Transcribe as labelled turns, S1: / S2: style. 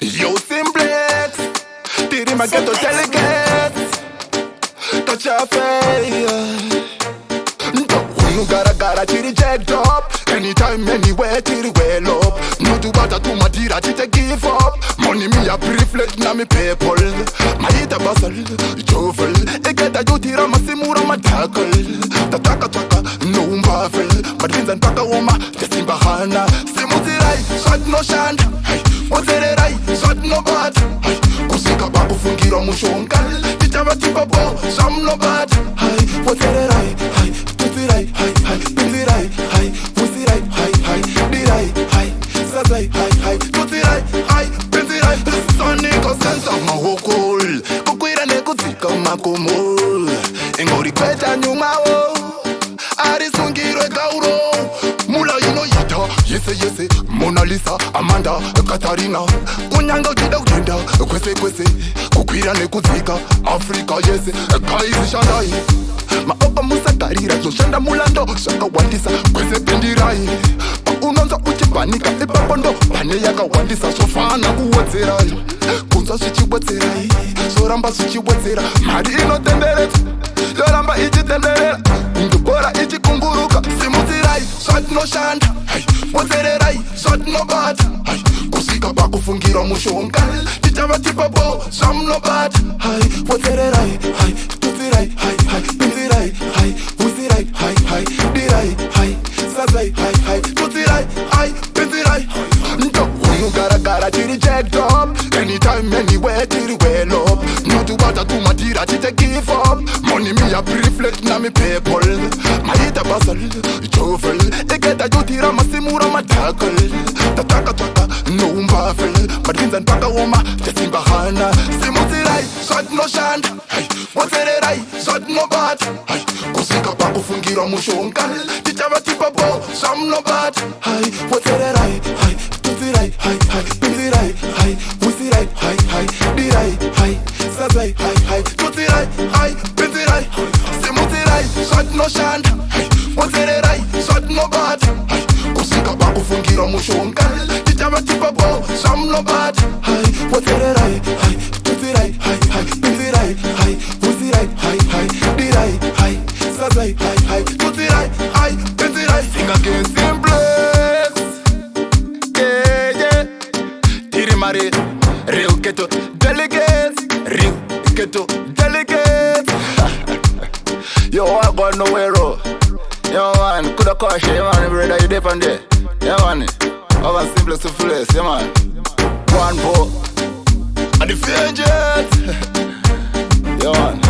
S1: Yo, Cymplex, did him get to delegates? Touch your face. No gotta chiri jacked up. Anytime, anywhere, chiri well up. No do bata to matira, chite give up. Money me a reflect na me people. Ma ita basal, jovel. Eketa juti Ramansimura ma tackle. Tataka taka, no umbavel. Madrinzan paka woma, jasimba hana. Simudzirai, shot no shand. Wotererai, shot no bad. Kusika babu fungira mushongal. Titava tipa bo, sham no bad. Wotererai, Tuzirai, Pinzirai, Wuzirai, Dirai, Sazai, Tuzirai, Pinzirai. Sonico sense of my whole. Kukwira nekuzika makomol. Engori kweta nyumao. Arisungirwe gauro. Mula yita, yese, Mona Lisa, Amanda, Katarina. Kunyanga ugenda, kwese. Kukwira nekuzika, Africa yese, kaisi shandai. Maopa musakarira, zoshanda mulando, shaka wandisa, kwese pendirai. Unonza uchipanika, ipapondo, pane yaka wandisa, sofana kuwatserai. Kunza suchiwatserai, soramba suchiwatsera, mari inotenderet, yoramba ichitenderera, ngubora ichikunguruka, Simudzirai, shot no shand, watsererai, shot no bad, kusika bakufungira mushongal, tichava tipabo, sham no bad, watsererai, tuzirai, pinzirai, wuzirai, dirai, sazai, tuzirai, pinzirai. No gotta chiri jacked up. Anytime, anywhere, chiri well up. No do bata to matira, chite give up. Money me a reflect na me people. Ma ita basal, jovel. Eketa juti Ramansimura ma tackle. Tataka taka, no umbavel. Madrinzan paka woma, jasimba hana. Simudzirai, shot no shand. Wotererai, shot no bad. Kusika baku fungira mushongal. Tichava tipa bo, sham no bad. Wotererai, Tuzirai, Pinzirai, Wuzirai, Dirai, Sazai, Tuzirai, Pinzirai. Simudzirai, shot no shand. Wotererai, shot no bad. Kusika baku fungira mushongal. Tichava tipa bo, sham no bad. Wotererai, Tuzirai, Pinzirai, Wuzirai, Dirai, Sazai, Tuzirai, Pinzirai. Sing again, Cymplex. Mari, Rio Keto delegates, Rio Keto delegates. Yo, I got nowhere, yo man, coulda cash, yeah man, brother, you depend there, yeah man. Over Cymplex to place, yeah man. One ball, and the Fidget, yeah man.